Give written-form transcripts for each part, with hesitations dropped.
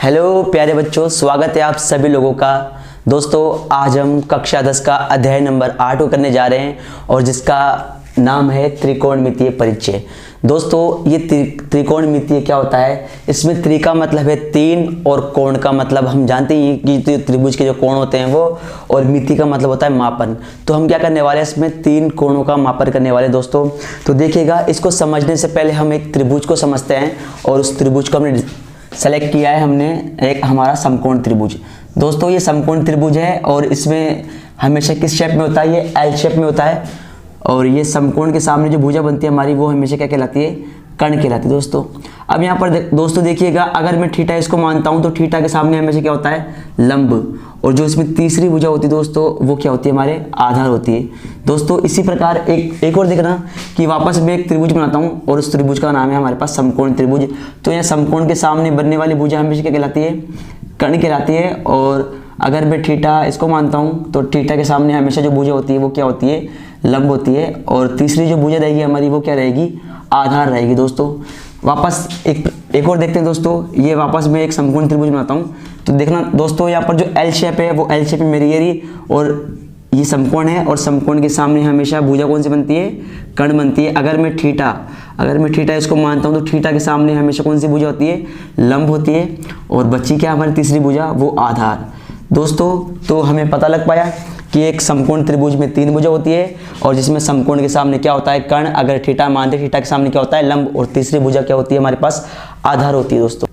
Hello प्यारे बच्चों, स्वागत है आप सभी लोगों का। दोस्तों आज हम कक्षा 10 का अध्याय नंबर 8 को करने जा रहे हैं और जिसका नाम है त्रिकोणमितीय परिचय। दोस्तों ये त्रिकोणमितीय क्या होता है? इसमें त्रि का मतलब है तीन और कोण का मतलब हम जानते ही कि त्रिभुज के जो कोण होते हैं वो, और मिति का मतलब होता है मापन। तो हम क्या करने वाले हैं, इसमें तीन कोणों का मापन करने वाले दोस्तों। तो देखिएगा, इसको समझने से पहले हम एक त्रिभुज को समझते हैं और उस त्रिभुज को हमने सेलेक्ट किया है हमने एक हमारा समकोण त्रिभुज। दोस्तों ये समकोण त्रिभुज है और इसमें हमेशा किस शेप में होता है? ये एल शेप में होता है। और ये समकोण के सामने जो भुजा बनती है हमारी वो हमेशा क्या कहलाती है? कर्ण कहलाती है दोस्तों। अब यहाँ पर दोस्तों देखिएगा, अगर मैं थीटा इसको मानता हूँ तो थीटा के सामने हमेशा क्या होता है? लंब। और जो इसमें तीसरी भुजा होती है दोस्तों वो क्या होती है? हमारे आधार होती है दोस्तों। इसी प्रकार एक और देखना कि वापस मैं एक त्रिभुज बनाता हूँ और उस त्रिभुज का नाम है हमारे पास समकोण त्रिभुज। तो यहाँ समकोण के सामने बनने वाली भुजा हमेशा क्या कहलाती है? कर्ण कहलाती है। और अगर मैं थीटा इसको मानता हूँ तो थीटा के सामने हमेशा जो भुजा होती है वो क्या होती है? लंब होती है। और तीसरी जो भुजा रहेगी हमारी वो क्या रहेगी? आधार रहेगी दोस्तों। वापस एक और देखते हैं दोस्तों। ये वापस मैं एक समकोण त्रिभुज बनाता हूँ तो देखना दोस्तों, यहाँ पर जो एल शेप है वो एल शेप में मेरी एरी और ये समकोण है, और समकोण के सामने हमेशा भुजा कौन सी बनती है? कर्ण बनती है। अगर मैं थीटा इसको मानता हूँ तो थीटा के सामने हमेशा कौन सी भुजा होती है? लंब होती है। और बची क्या हमारी तीसरी भुजा? वो आधार। दोस्तों तो हमें पता लग पाया कि एक समकोण त्रिभुज में तीन भुजा होती है और जिसमें समकोण के सामने क्या होता है? कर्ण। अगर थीटा मानते थीटा के सामने क्या होता है? लंब। और तीसरी भुजा क्या होती है? हमारे पास आधार होती है दोस्तों।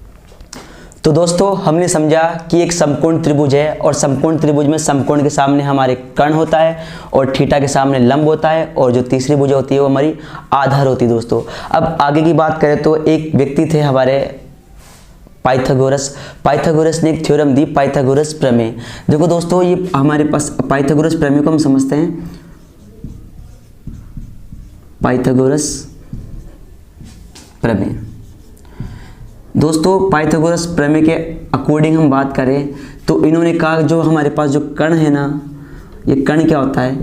तो दोस्तों हमने समझा कि एक समकोण त्रिभुज है और समकोण त्रिभुज में समकोण के सामने हमारे कर्ण होता है और थीटा के सामने लंब होता है और जो तीसरी भुजा होती है वो हमारी आधार होती है दोस्तों। अब आगे की बात करें तो एक व्यक्ति थे हमारे पाइथागोरस ने एक थ्योरम दी, पाइथागोरस प्रमेय। देखो दोस्तों ये हमारे पास पाइथागोरस प्रमेय को हम समझते हैं। पाइथागोरस प्रमेय दोस्तों, पाइथागोरस प्रमेय के अकॉर्डिंग हम बात करें तो इन्होंने कहा जो हमारे पास जो कर्ण है ना, ये कर्ण क्या होता है?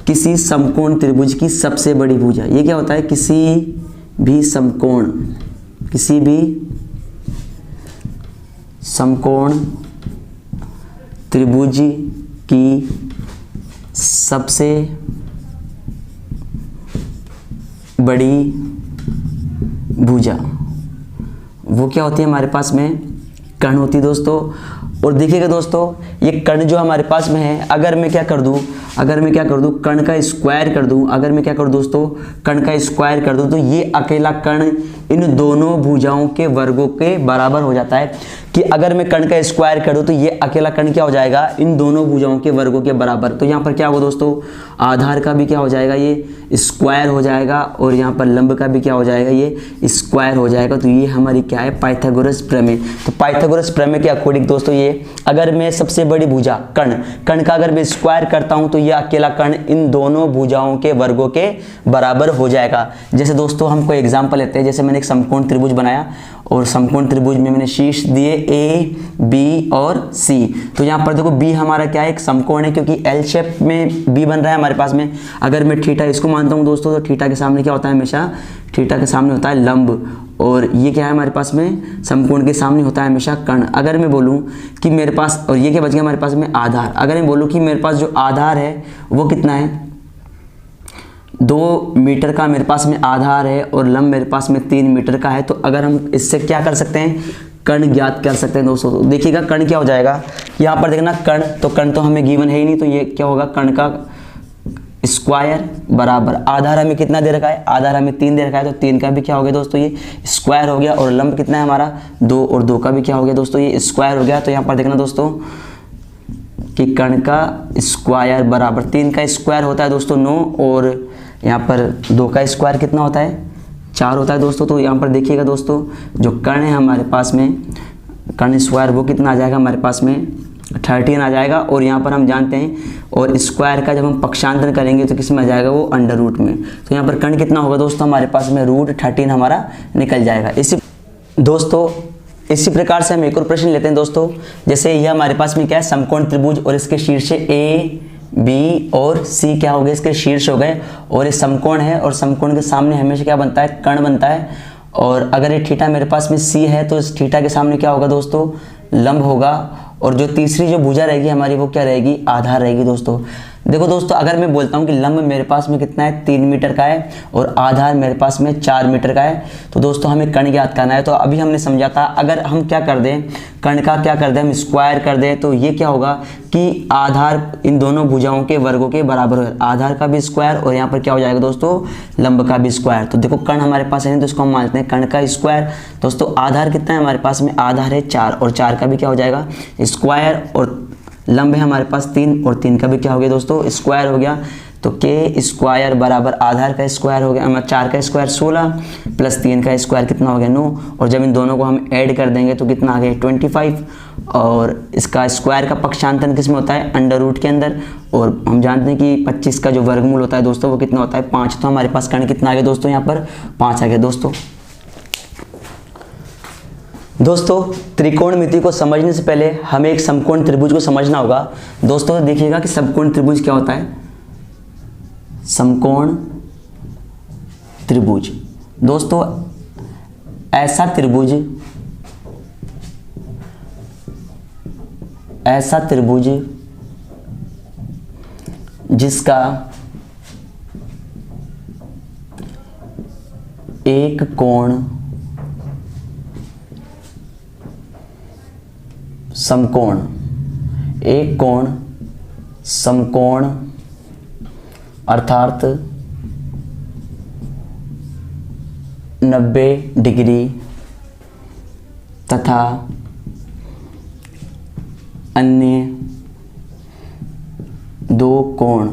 किसी समकोण त्रिभुज की सबसे बड़ी भुजा। ये क्या होता है? किसी भी समकोण त्रिभुज की सबसे बड़ी भुजा वो क्या होती है? हमारे पास में कर्ण होती है दोस्तों। और देखिएगा दोस्तों, ये कर्ण जो हमारे पास में है, अगर मैं क्या कर दूं कर्ण का स्क्वायर कर दूं, दोस्तों कर्ण का स्क्वायर कर दूं तो ये अकेला कर्ण इन दोनों भुजाओं के वर्गों के बराबर हो जाता है। कि अगर मैं कर्ण का स्क्वायर कर दूं तो ये अकेला कर्ण क्या हो जाएगा? इन दोनों भुजाओं के वर्गों के बराबर। तो यहाँ पर क्या होगा दोस्तों? आधार का भी क्या हो जाएगा? ये स्क्वायर हो जाएगा। और यहाँ पर लंब का भी क्या हो जाएगा? ये स्क्वायर हो जाएगा। तो ये हमारी क्या है? पाइथागोरस प्रमेय। तो पाइथागोरस प्रमेय के अकॉर्डिंग दोस्तों ये अगर मैं सबसे बड़ी भुजा कर्ण का अगर मैं स्क्वायर करता हूँ तो ये अकेला कर्ण इन दोनों भुजाओं के वर्गों के बराबर हो जाएगा। जैसे दोस्तों हम कोई एग्जाम्पल लेते हैं, जैसे मैंने एक समकोण त्रिभुज बनाया और समकोण त्रिभुज में मैंने शीर्ष दिए ए, बी और सी। तो यहाँ पर देखो बी हमारा क्या है? एक समकोण है क्योंकि एल शेप में बी बन रहा है हमारे पास में। अगर मैं थीटा इसको मानता हूँ दोस्तों तो थीटा के सामने क्या होता है? हमेशा थीटा के सामने होता है लंब। और ये क्या है हमारे पास में? समकोण के सामने होता है हमेशा कर्ण। अगर मैं बोलूँ कि मेरे पास, और ये क्या बच गया हमारे पास में? आधार। अगर मैं बोलूँ कि मेरे पास जो आधार है वो कितना है? 2 मीटर का मेरे पास में आधार है और लंब मेरे पास में 3 मीटर का है। तो अगर हम इससे क्या कर सकते हैं? कर्ण ज्ञात कर सकते हैं दोस्तों। तो देखिएगा कर्ण क्या हो जाएगा? यहाँ पर देखना कर्ण तो हमें गिवन है ही नहीं, तो ये क्या होगा? कर्ण का स्क्वायर बराबर आधार हमें कितना दे रखा है? आधार हमें 3 दे रखा है, तो 3 का भी क्या हो गया दोस्तों? ये स्क्वायर हो गया। और लंब कितना है हमारा? 2, और 2 का भी क्या हो गया दोस्तों? ये स्क्वायर हो गया। तो यहाँ पर देखना दोस्तों कि कर्ण का स्क्वायर बराबर 3 का स्क्वायर होता है दोस्तों 9, और यहाँ पर 2 का स्क्वायर कितना होता है? 4 होता है दोस्तों। तो यहाँ पर देखिएगा दोस्तों, जो कर्ण है हमारे पास में, कर्ण स्क्वायर वो कितना आ जाएगा हमारे पास में? 13 आ जाएगा। और यहाँ पर हम जानते हैं, और स्क्वायर का जब हम पक्षांतर करेंगे तो किस में आ जाएगा? वो अंडर रूट में। तो यहाँ पर कर्ण कितना होगा दोस्तों? हमारे पास में √13 हमारा निकल जाएगा। इसी प्रकार से हम एक और प्रश्न लेते हैं दोस्तों। जैसे यह हमारे पास में क्या है? समकोण त्रिभुज और इसके शीर्ष ए, बी और सी क्या हो गए? इसके शीर्ष हो गए। और ये समकोण है और समकोण के सामने हमेशा क्या बनता है? कर्ण बनता है। और अगर ये थीटा मेरे पास में सी है तो इस थीटा के सामने क्या होगा दोस्तों, लंब होगा। और जो तीसरी जो भुजा रहेगी हमारी वो क्या रहेगी, आधार रहेगी दोस्तों। देखो दोस्तों, अगर मैं बोलता हूँ कि लंब मेरे पास में कितना है, 3 मीटर का है और आधार मेरे पास में 4 मीटर का है, तो दोस्तों हमें कर्ण ज्ञात करना है। तो अभी हमने समझा था, अगर हम क्या कर दें, कर्ण का क्या कर दें, हम स्क्वायर कर दें, तो ये क्या होगा कि आधार इन दोनों भुजाओं के वर्गों के बराबर होगा। आधार का भी स्क्वायर और यहाँ पर क्या हो जाएगा दोस्तों, लंब का भी स्क्वायर। तो देखो कर्ण हमारे पास है तो इसको हम मानते हैं कर्ण का स्क्वायर। दोस्तों आधार कितना है हमारे पास में, आधार है 4 और 4 का भी क्या हो जाएगा स्क्वायर, और लंब है हमारे पास 3 और 3 का भी क्या हो गया दोस्तों, स्क्वायर हो गया। तो के स्क्वायर बराबर आधार का स्क्वायर हो गया, हमारा 4 का स्क्वायर 16 प्लस 3 का स्क्वायर कितना हो गया 9। और जब इन दोनों को हम ऐड कर देंगे तो कितना आ गया 25। और इसका स्क्वायर का पक्षांतर किस में होता है, अंडर रूट के अंदर। और हम जानते हैं कि 25 का जो वर्गमूल होता है दोस्तों वो कितना होता है 5। तो हमारे पास कर्ण कितना आ गया दोस्तों, यहाँ पर 5 आ गया दोस्तों। दोस्तों त्रिकोणमिति को समझने से पहले हमें एक समकोण त्रिभुज को समझना होगा। दोस्तों देखिएगा कि समकोण त्रिभुज क्या होता है। समकोण त्रिभुज दोस्तों ऐसा त्रिभुज जिसका एक कोण समकोण, एक कोण समकोण अर्थात 90 डिग्री तथा अन्य 2 कोण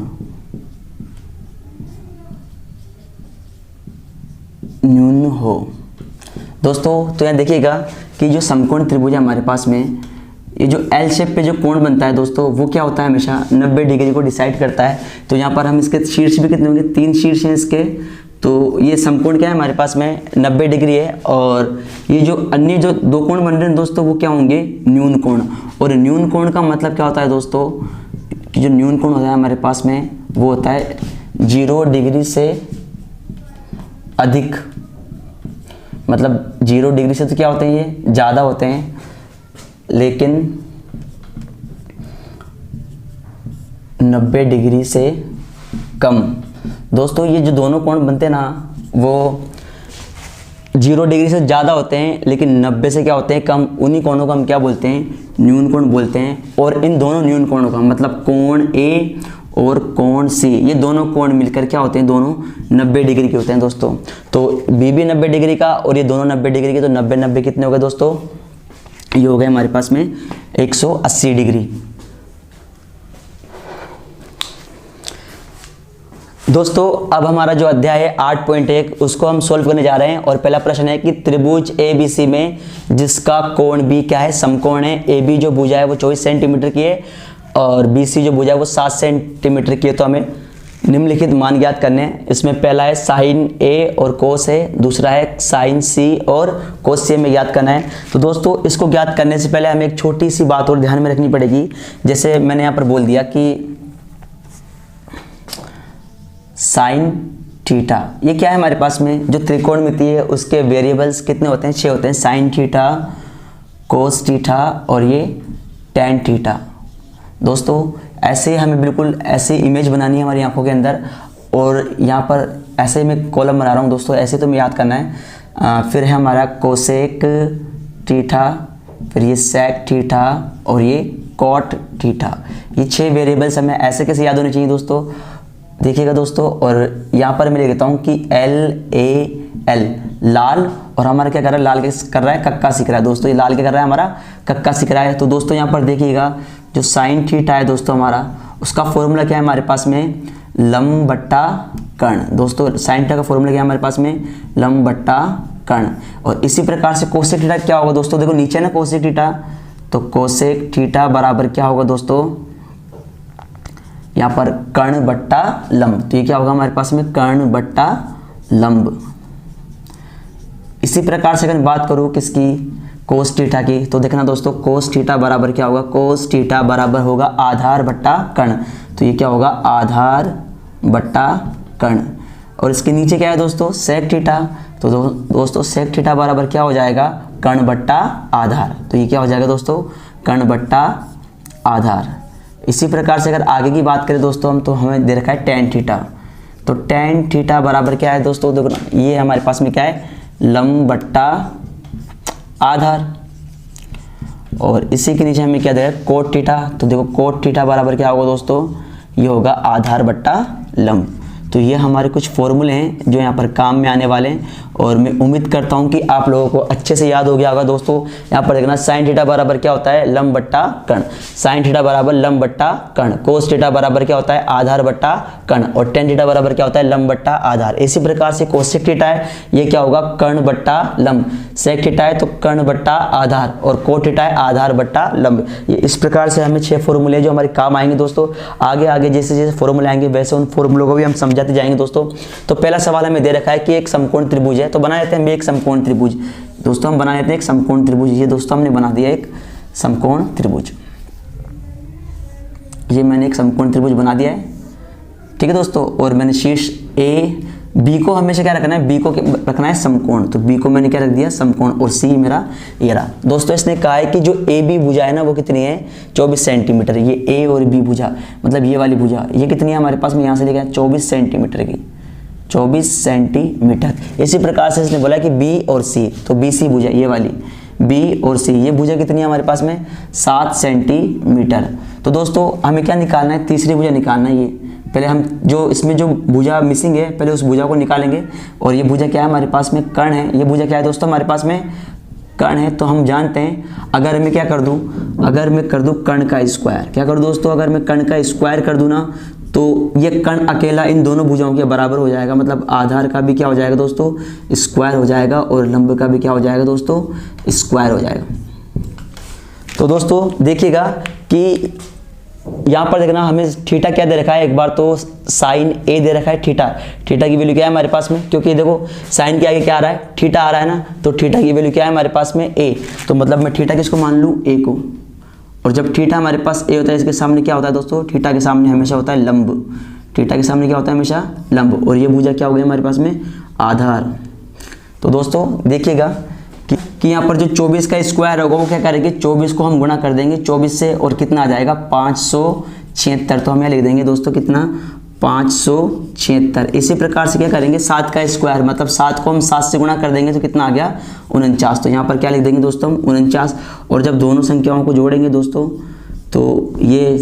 न्यून हो। दोस्तों तो यहाँ देखिएगा कि जो समकोण त्रिभुज है हमारे पास में, ये जो एल शेप पे जो कोण बनता है दोस्तों वो क्या होता है हमेशा 90 डिग्री को डिसाइड करता है। तो यहाँ पर हम इसके शीर्ष भी कितने होंगे, 3 शीर्ष हैं इसके। तो ये समकोण क्या है हमारे पास में 90 डिग्री है। और ये जो अन्य जो 2 कोण बन रहे हैं दोस्तों वो क्या होंगे, न्यून कोण। और न्यून कोण का मतलब क्या होता है दोस्तों, कि जो न्यून कोण होता है हमारे पास में वो होता है 0 डिग्री से अधिक। मतलब 0 डिग्री से तो क्या होते हैं ये ज़्यादा होते हैं, लेकिन 90 डिग्री से कम। दोस्तों ये जो दोनों कोण बनते हैं ना वो 0 डिग्री से ज़्यादा होते हैं लेकिन 90 से क्या होते हैं कम। उन्हीं कोणों को हम क्या बोलते हैं, न्यून कोण बोलते हैं। और इन दोनों न्यून कोणों का मतलब कोण ए और कोण सी, ये दोनों कोण मिलकर क्या होते हैं, दोनों 90 डिग्री के होते हैं दोस्तों। तो बी भी 90 डिग्री का और ये दोनों 90 डिग्री के, तो 90 कितने हो गए दोस्तों, ये हो गए हमारे पास में 180 डिग्री। दोस्तों अब हमारा जो अध्याय है 8.1 उसको हम सोल्व करने जा रहे हैं। और पहला प्रश्न है कि त्रिभुज ABC में जिसका कोण B क्या है, समकोण है। AB जो भुजा है वो 24 सेंटीमीटर की है और BC जो भुजा है वो 7 सेंटीमीटर की है। तो हमें निम्नलिखित मान ज्ञात करने हैं। इसमें पहला है साइन A और कोस A, दूसरा है साइन C और कोस C में ज्ञात करना है। तो दोस्तों इसको ज्ञात करने से पहले हमें एक छोटी सी बात और ध्यान में रखनी पड़ेगी। जैसे मैंने यहाँ पर बोल दिया कि साइन थीटा, ये क्या है हमारे पास में, जो त्रिकोणमिति है उसके वेरिएबल्स कितने होते हैं, 6 होते हैं। साइन थीटा, कोस थीटा और ये टेन थीटा। दोस्तों ऐसे हमें बिल्कुल ऐसे इमेज बनानी है हमारी आंखों के अंदर। और यहाँ पर ऐसे मैं कॉलम बना रहा हूँ दोस्तों, ऐसे तो हमें याद करना है। फिर है हमारा कोसेक थीटा, फिर ये सेक थीटा और ये कॉट थीटा। ये 6 वेरिएबल्स हमें ऐसे कैसे याद होने चाहिए दोस्तों, देखिएगा दोस्तों। और यहाँ पर मैं लिख देता हूँ कि LAL लाल, और हमारा क्या कर रहा है, लाल कर रहा है कक्का सीख रहा है दोस्तों। ये लाल क्या कर रहा है, हमारा कक्का सीख रहा है। तो दोस्तों यहाँ पर देखिएगा जो साइन थीटा है दोस्तों हमारा, उसका फॉर्मूला क्या है हमारे पास में, लंब बट्टा कर्ण। दोस्तों साइन थीटा का फॉर्मूला क्या है हमारे पास में, लंब बट्टा कर्ण। और इसी प्रकार से कोसेक थीटा क्या होगा दोस्तों, देखो नीचे ना कोसेक थीटा, तो कोसेक थीटा बराबर क्या होगा दोस्तों, यहाँ पर कर्ण बट्टा लंब। तो ये क्या होगा हमारे पास में, कर्ण बट्टा लंब। इसी प्रकार से अगर बात करूँ किसकी, कोस थीटा की, तो देखना दोस्तों कोस थीटा बराबर क्या होगा, कोस थीटा बराबर होगा आधार बट्टा कर्ण। तो ये क्या होगा, आधार बट्टा कर्ण। और इसके नीचे क्या है दोस्तों, सेक थीटा। तो दोस्तों सेक थीटा बराबर क्या हो जाएगा, कर्ण बट्टा आधार। तो ये क्या हो जाएगा दोस्तों, कर्ण बट्टा आधार। इसी प्रकार से अगर आगे की बात करें दोस्तों हम, तो हमें दे रखा है टेन थीटा। तो टेन थीटा बराबर क्या है दोस्तों, देखो ना ये हमारे पास में क्या है, लंब बट्टा आधार। और इसी के नीचे हमें क्या दे रहा है, कोट थीटा। तो देखो कोट थीटा बराबर क्या होगा दोस्तों, ये होगा आधार बट्टा लंब। तो ये हमारे कुछ फॉर्मूले हैं जो यहाँ पर काम में आने वाले हैं, और मैं उम्मीद करता हूँ कि आप लोगों को अच्छे से याद हो गया होगा दोस्तों। यहाँ पर देखना साइन थीटा बराबर क्या होता है, लंब बट्टा कर्ण। साइन थीटा बराबर लंब बट्टा कर्ण। कोस थीटा बराबर क्या होता है, आधार बट्टा कर्ण। और टेन थीटा बराबर क्या होता है, लंब बट्टा आधार। इसी प्रकार से कोसेक थीटा है, ये क्या होगा, कर्ण बट्टा लंब। सेक थीटा है तो कर्ण बट्टा आधार, और कोट थीटा है आधार बट्टा लंब। ये इस प्रकार से हमें 6 फॉर्मूले जो हमारे काम आएंगे दोस्तों। आगे आगे जैसे जैसे फॉर्मूले आएंगे वैसे उन फॉर्मूलों को भी हम समझाते जाएंगे दोस्तों। तो पहला सवाल हमें दे रखा है कि एक समकोण त्रिभुज है, तो बना लेते हैं हम एक समकोण त्रिभुज। दोस्तों हम बना लेते हैं एक समकोण त्रिभुज। ये दोस्तों हमने बना दिया एक समकोण त्रिभुज। ये मैंने एक समकोण त्रिभुज बना दिया है, ठीक है दोस्तों। और मैंने शीर्ष ए बी को हमेशा क्या रखना है, बी को रखना है समकोण। तो बी को मैंने क्या रख दिया, समकोण। और सी मेरा ये रहा दोस्तों। इसने कहा है कि जो ए बी भुजा है ना वो कितनी है, 24 सेंटीमीटर। ये ए और बी भुजा मतलब ये वाली भुजा, ये कितनी है हमारे पास में, यहाँ से लेकर 24 सेंटीमीटर की, 24 सेंटीमीटर। इसी प्रकार से इसने बोला कि बी और सी, तो बी सी भुजा ये वाली, बी और सी ये भुजा कितनी है हमारे पास में, 7 सेंटीमीटर। तो दोस्तों हमें क्या निकालना है, तीसरी भुजा निकालना है। ये पहले हम जो इसमें जो भुजा मिसिंग है पहले उस भुजा को निकालेंगे। और ये भुजा क्या है हमारे पास में, कर्ण है। ये भुजा क्या है दोस्तों हमारे पास में, कर्ण है। तो हम जानते हैं अगर मैं क्या कर दूं, अगर मैं कर दूं कर्ण का स्क्वायर, क्या कर दूं दोस्तों, अगर मैं कर्ण का स्क्वायर कर दूं ना, तो ये कर्ण अकेला इन दोनों भुजाओं के बराबर हो जाएगा। मतलब आधार का भी क्या हो जाएगा दोस्तों, स्क्वायर हो जाएगा, और लंब का भी क्या हो जाएगा दोस्तों, स्क्वायर हो जाएगा। तो दोस्तों देखिएगा कि यहाँ पर देखना हमें थीटा क्या दे रखा है, एक बार तो साइन ए दे रखा है थीटा। थीटा की वैल्यू क्या है हमारे पास में, क्योंकि देखो साइन के आगे क्या आ रहा है, थीटा आ रहा है ना, तो थीटा की वैल्यू क्या है हमारे पास में, ए। तो मतलब मैं थीटा किसको मान लूँ, ए को। और जब थीटा हमारे पास ए होता है, इसके सामने क्या होता है दोस्तों, थीटा के सामने हमेशा होता है लंब। थीटा के सामने क्या होता है हमेशा, लंब। और ये भुजा क्या हो गई हमारे पास में, आधार। तो दोस्तों देखिएगा कि यहाँ पर जो 24 का स्क्वायर होगा वो क्या करेंगे, 24 को हम गुणा कर देंगे 24 से, और कितना आ जाएगा 576। तो हम यहाँ लिख देंगे दोस्तों कितना, 576। इसी प्रकार से क्या करेंगे, 7 का स्क्वायर मतलब 7 को हम 7 से गुणा कर देंगे तो कितना आ गया, 49। तो यहाँ पर क्या लिख देंगे दोस्तों, 49। और जब दोनों संख्याओं को जोड़ेंगे दोस्तों, तो ये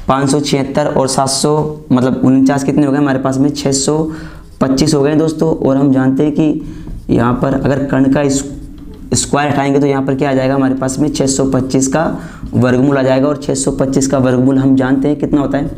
576 और 700 मतलब 49 कितने हो गए हमारे पास में, 625 हो गए दोस्तों। और हम जानते हैं कि यहाँ पर अगर कर्ण का स्क्वायर हटाएंगे तो यहाँ पर क्या आ जाएगा हमारे पास में, 625 का वर्गमूल आ जाएगा। और 625 का वर्गमूल हम जानते हैं कितना होता है,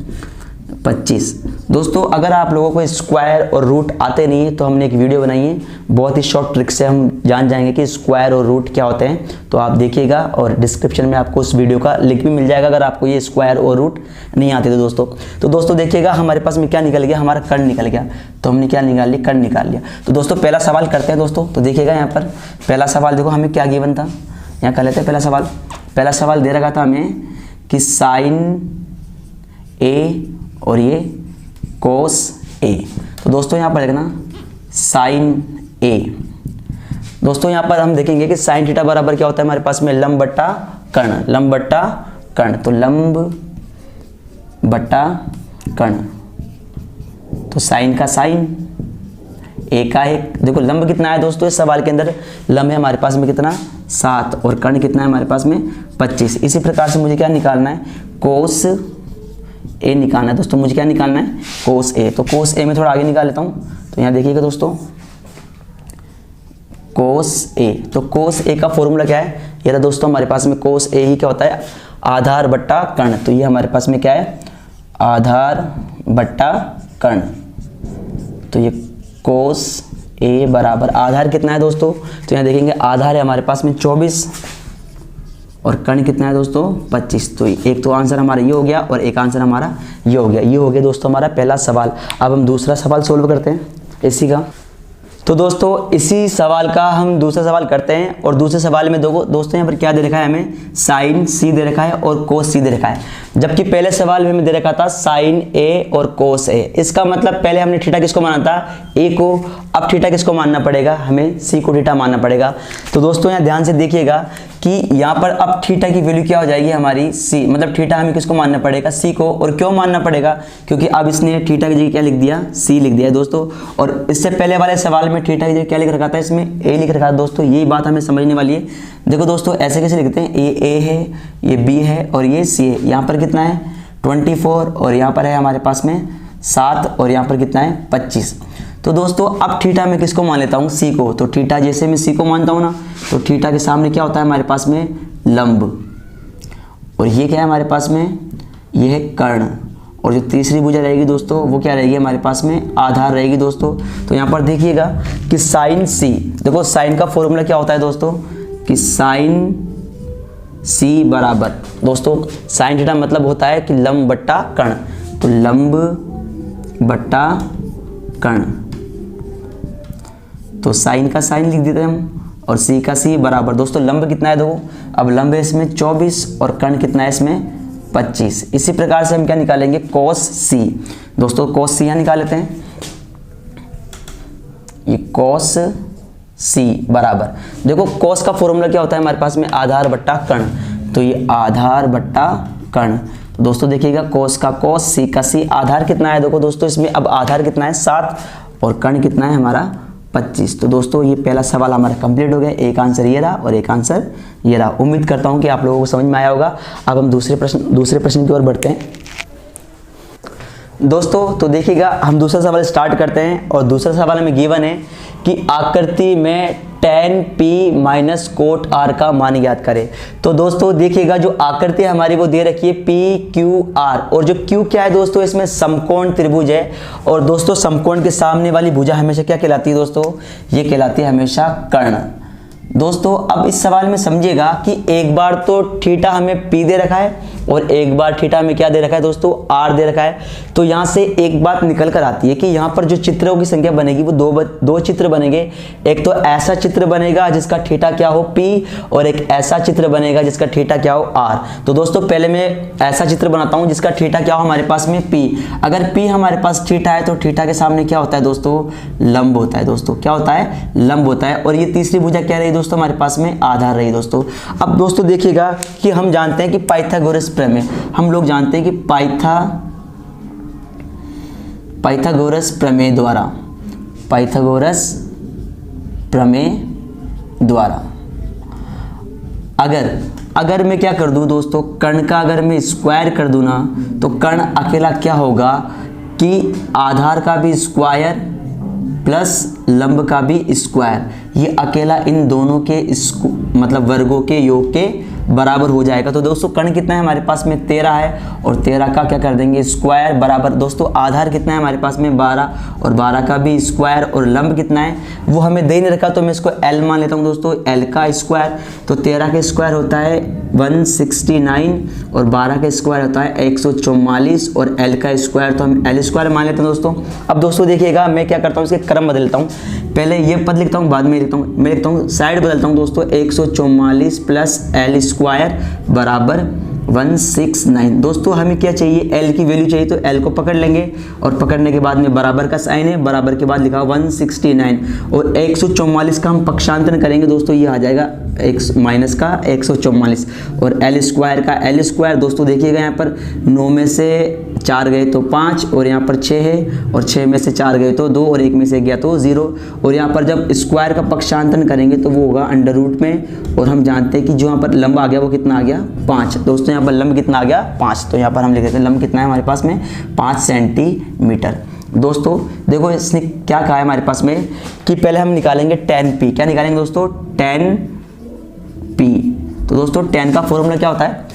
25। दोस्तों अगर आप लोगों को स्क्वायर और रूट आते नहीं है तो हमने एक वीडियो बनाई है, बहुत ही शॉर्ट ट्रिक से हम जान जाएंगे कि स्क्वायर और रूट क्या होते हैं। तो आप देखिएगा, और डिस्क्रिप्शन में आपको उस वीडियो का लिंक भी मिल जाएगा अगर आपको ये स्क्वायर और रूट नहीं आते थे दोस्तों। तो दोस्तों देखिएगा हमारे पास में क्या निकल गया, हमारा कर्ण निकल गया। तो हमने क्या निकाल लिया, कर्ण निकाल लिया। तो दोस्तों पहला सवाल करते हैं दोस्तों। तो देखिएगा यहाँ पर पहला सवाल देखो हमें क्या गिवन था, यहाँ कर लेते हैं पहला सवाल। पहला सवाल दे रखा था हमें कि साइन ए और ये कोस ए। तो दोस्तों यहाँ पर देखना साइन ए। दोस्तों यहाँ पर हम देखेंगे कि साइन थीटा बराबर क्या होता है हमारे पास में, लंब बट्टा कर्ण, लंब बट्टा कर्ण। तो लंब बट्टा कर्ण, तो साइन का साइन, ए का एक। देखो लंब कितना है दोस्तों इस सवाल के अंदर, लंब है हमारे पास में कितना, 7, और कर्ण कितना है हमारे पास में, 25। इसी प्रकार से मुझे क्या निकालना है, कोस ए निकालना है दोस्तों। मुझे क्या निकालना है, कोस ए। तो कोस ए में थोड़ा आगे निकाल लेता हूँ। तो यहाँ देखिएगा दोस्तों कोस ए। तो कोस ए का फॉर्मूला क्या है, ये रहा दोस्तों हमारे पास में, कोस ए ही क्या होता है, आधार बट्टा कर्ण। तो ये हमारे पास में क्या है, आधार बट्टा कर्ण। तो ये कोस ए बराबर आधार कितना है दोस्तों, तो यहाँ देखेंगे आधार है हमारे पास में 24 और कर्ण कितना है दोस्तों, 25। तो एक तो आंसर हमारा ये हो गया और एक आंसर हमारा ये हो गया। ये हो गया दोस्तों हमारा पहला सवाल। अब हम दूसरा सवाल सोल्व करते हैं इसी का। तो दोस्तों इसी सवाल का हम दूसरा सवाल करते हैं और दूसरे सवाल में दोस्तों यहाँ पर क्या दे रखा है, हमें साइन सी दे रखा है और कोस सी दे रखा है, जबकि पहले सवाल में हमें दे रखा था साइन ए और कोस ए। इसका मतलब पहले हमने थीटा किसको माना था, ए को, अब थीटा किसको मानना पड़ेगा, हमें सी को थीटा मानना पड़ेगा। तो दोस्तों यहाँ ध्यान से देखिएगा कि यहाँ पर अब थीटा की वैल्यू क्या हो जाएगी हमारी सी, मतलब थीटा हमें किसको मानना पड़ेगा, सी को। और क्यों मानना पड़ेगा, क्योंकि अब इसने थीटा की जगह क्या लिख दिया, सी लिख दिया है दोस्तों। और इससे पहले वाले सवाल में थीटा की जगह क्या लिख रखा था, इसमें ए लिख रखा था दोस्तों। यही बात हमें समझने वाली है। देखो दोस्तों ऐसे कैसे लिखते हैं, ये ए है, ये बी है और ये सी है। यहाँ पर कितना है 24 और यहाँ पर है हमारे पास में 7 और यहाँ पर कितना है 25। तो दोस्तों अब थीटा मैं किसको मान लेता हूँ, सी को। तो थीटा जैसे मैं सी को मानता हूँ ना, तो थीटा के सामने क्या होता है हमारे पास में, लंब। और ये क्या है हमारे पास में, ये है कर्ण। और जो तीसरी भुजा रहेगी दोस्तों वो क्या रहेगी हमारे पास में, आधार रहेगी दोस्तों। तो यहाँ पर देखिएगा कि साइन सी, देखो साइन का फॉर्मूला क्या होता है दोस्तों, कि साइन सी बराबर दोस्तों, साइन थीटा मतलब होता है कि लंब बट्टा कर्ण। तो लंब बट्टा कर्ण, तो साइन का साइन लिख देते हैं हम और सी का सी बराबर। दोस्तों लंब कितना है, देखो अब लंब है इसमें 24 और कर्ण कितना है इसमें 25। इसी प्रकार से हम क्या निकालेंगे, कोस सी। दोस्तों कोस सी यहाँ निकाल लेते हैं, ये कोस सी बराबर, देखो कोस का फॉर्मूला क्या होता है हमारे पास में, आधार बट्टा कर्ण। तो ये आधार बट्टा कर्ण। तो दोस्तों देखिएगा कोस का कोस, सी का सी, आधार कितना है, देखो दोस्तों इसमें अब आधार कितना है 7 और कर्ण कितना है हमारा 25। तो दोस्तों ये पहला सवाल हमारा कंप्लीट हो गया। एक आंसर ये रहा और एक आंसर ये रहा। उम्मीद करता हूँ कि आप लोगों को समझ में आया होगा। अब हम दूसरे प्रश्न की ओर बढ़ते हैं दोस्तों। तो देखिएगा हम दूसरा सवाल स्टार्ट करते हैं और दूसरा सवाल में गिवन है कि आकृति में tan p minus coat r का मान ज्ञात करें। तो दोस्तों देखिएगा जो आकृति हमारी वो दे रखी है p q r, और जो q क्या है दोस्तों, इसमें समकोण त्रिभुज है। और दोस्तों समकोण के सामने वाली भुजा हमेशा क्या कहलाती है दोस्तों, ये कहलाती है हमेशा कर्ण। दोस्तों अब इस सवाल में समझिएगा कि एक बार तो थीटा हमें p दे रखा है और एक बार थीटा में क्या दे रखा है दोस्तों, r दे रखा है। तो यहाँ से एक बात निकल कर आती है कि यहाँ पर जो चित्रों की संख्या बनेगी वो दो चित्र बनेंगे। एक तो ऐसा चित्र बनेगा जिसका थीटा क्या हो p, और एक ऐसा चित्र बनेगा जिसका थीटा क्या हो r। तो दोस्तों पहले मैं ऐसा चित्र बनाता हूँ जिसका थीटा क्या हो हमारे पास में p। अगर p हमारे पास थीटा है तो थीटा के सामने क्या होता है दोस्तों, लंब होता है दोस्तों। क्या होता है, लंब होता है। और ये तीसरी भुजा क्या रही दोस्तों हमारे पास में, आधार रही दोस्तों। अब दोस्तों देखिएगा कि हम जानते हैं कि पाइथागोरस प्रमेय, हम लोग जानते हैं कि पाइथागोरस प्रमेय द्वारा अगर मैं क्या कर दूं दोस्तों, कर्ण का अगर मैं स्क्वायर कर दूं ना, तो कर्ण अकेला क्या होगा कि आधार का भी स्क्वायर प्लस लंब का भी स्क्वायर, ये अकेला इन दोनों के मतलब वर्गों के योग के बराबर हो जाएगा। तो दोस्तों कर्ण कितना है हमारे पास में 13 है और 13 का क्या कर देंगे स्क्वायर बराबर। दोस्तों आधार कितना है हमारे पास में 12 और 12 का भी स्क्वायर, और लंब कितना है वो हमें दे नहीं रखा तो मैं इसको L मान लेता हूँ दोस्तों, L का स्क्वायर। तो 13 का स्क्वायर होता है 169 और 12 का स्क्वायर होता है 144 और L का स्क्वायर तो हम L स्क्वायर मान लेते हैं दोस्तों। अब दोस्तों देखिएगा मैं क्या करता हूँ, इसके क्रम बदलता हूँ, पहले ये पद लिखता हूँ बाद में लिखता हूँ, मैं लिखता हूँ साइड बदलता हूँ दोस्तों, 144 प्लस L स्क्वायर बराबर 169। दोस्तों हमें क्या चाहिए, L की वैल्यू चाहिए, तो L को पकड़ लेंगे और पकड़ने के बाद में बराबर का साइन है, बराबर के बाद लिखा 169 और 144 का हम पक्षांतरण करेंगे दोस्तों, ये आ जाएगा माइनस का 144 और L स्क्वायर का L स्क्वायर। दोस्तों देखिएगा यहाँ पर 9 में से 4 गए तो 5 और यहाँ पर 6 है और 6 में से 4 गए तो 2 और 1 में से गया तो 0। और यहाँ पर जब स्क्वायर का पक्षांतरण करेंगे तो वो होगा अंडर रूट में, और हम जानते हैं कि जो यहाँ पर लंब आ गया वो कितना आ गया 5। दोस्तों यहाँ पर लंब कितना आ गया 5, तो यहाँ पर हम लिख देते हैं लंब कितना है हमारे पास में 5 सेंटीमीटर। दोस्तों देखो इसने क्या कहा है हमारे पास में कि पहले हम निकालेंगे tan p। क्या निकालेंगे दोस्तों, tan p। तो दोस्तों tan का फॉर्मूला क्या होता है,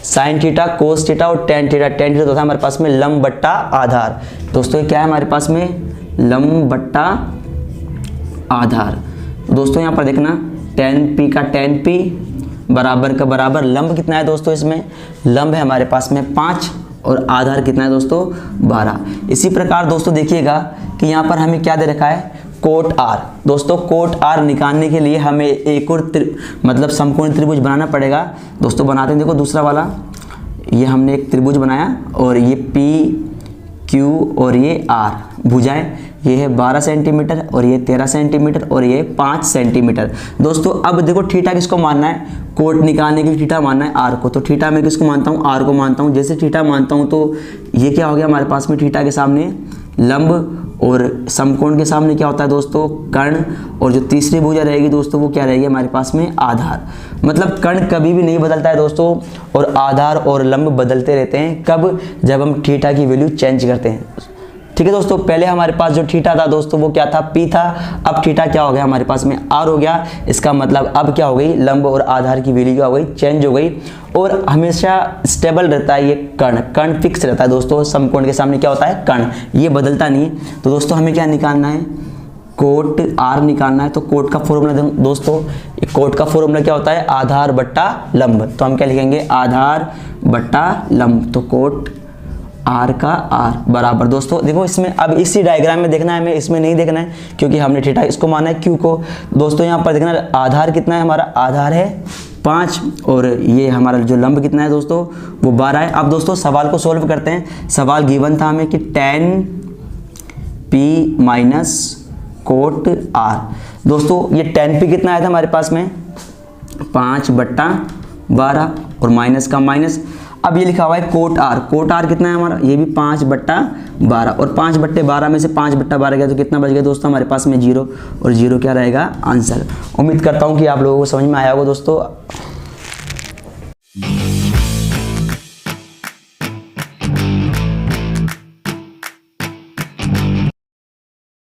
साइन थीटा कोस थीटा और tan थीटा। tan थीटा होता है हमारे पास में लंब बट्टा आधार। दोस्तों क्या है हमारे पास में, लंब बट्टा आधार। दोस्तों यहाँ पर देखना tan p का tan p बराबर का बराबर लंब कितना है दोस्तों, इसमें लंब है हमारे पास में 5 और आधार कितना है दोस्तों 12। इसी प्रकार दोस्तों देखिएगा कि यहाँ पर हमें क्या दे रखा है, कोट आर। दोस्तों कोट आर निकालने के लिए हमें एक और मतलब समकोण त्रिभुज बनाना पड़ेगा। दोस्तों बनाते हैं, देखो दूसरा वाला, ये हमने एक त्रिभुज बनाया और ये पी क्यू और ये आर भुजाएं, ये है 12 सेंटीमीटर और ये 13 सेंटीमीटर और ये 5 सेंटीमीटर। दोस्तों अब देखो थीटा किसको मानना है, कोट निकालने के लिए थीटा मानना है आर को, तो थीटा मैं किसको मानता हूँ, आर को मानता हूँ। जैसे थीटा मानता हूँ तो ये क्या हो गया हमारे पास में, थीटा के सामने लंब और समकोण के सामने क्या होता है दोस्तों, कर्ण, और जो तीसरी भुजा रहेगी दोस्तों वो क्या रहेगी हमारे पास में, आधार। मतलब कर्ण कभी भी नहीं बदलता है दोस्तों, और आधार और लंब बदलते रहते हैं। कब, जब हम थीटा की वैल्यू चेंज करते हैं। ठीक है दोस्तों, पहले हमारे पास जो थीटा था दोस्तों वो क्या था, पी था, अब थीटा क्या हो गया हमारे पास में, आर हो गया। इसका मतलब अब क्या हो गई, लंब और आधार की वैल्यू क्या हो गई, चेंज हो गई। और हमेशा स्टेबल रहता है ये कर्ण, कर्ण फिक्स रहता है दोस्तों। समकोण के सामने क्या होता है, कर्ण, ये बदलता नहीं। तो दोस्तों हमें क्या निकालना है, कोट आर निकालना है। तो कोट का फॉर्मूला दोस्तों, कोट का फॉर्मूला क्या होता है, आधार बट्टा लंब। तो हम क्या लिखेंगे, आधार बट्टा लंब। तो कोट आर का आर बराबर, दोस्तों देखो इसमें अब इसी डायग्राम में देखना है हमें, इसमें नहीं देखना है क्योंकि हमने थीटा इसको माना है क्यू को। दोस्तों यहाँ पर देखना है आधार कितना है हमारा, आधार है 5 और ये हमारा जो लंब कितना है दोस्तों वो 12 है। अब दोस्तों सवाल को सोल्व करते हैं। सवाल गिवन था हमें कि tan p minus cot R. दोस्तों ये tan p कितना आया था हमारे पास में, 5/12 और माइनस का माइनस। अब ये लिखा हुआ है कोट आर, कोट आर कितना है हमारा, ये भी 5/12 और 5/12 में से 5/12 गया तो कितना बच गया दोस्तों हमारे पास में 0, और 0 क्या रहेगा आंसर। उम्मीद करता हूँ कि आप लोगों को समझ में आया होगा दोस्तों।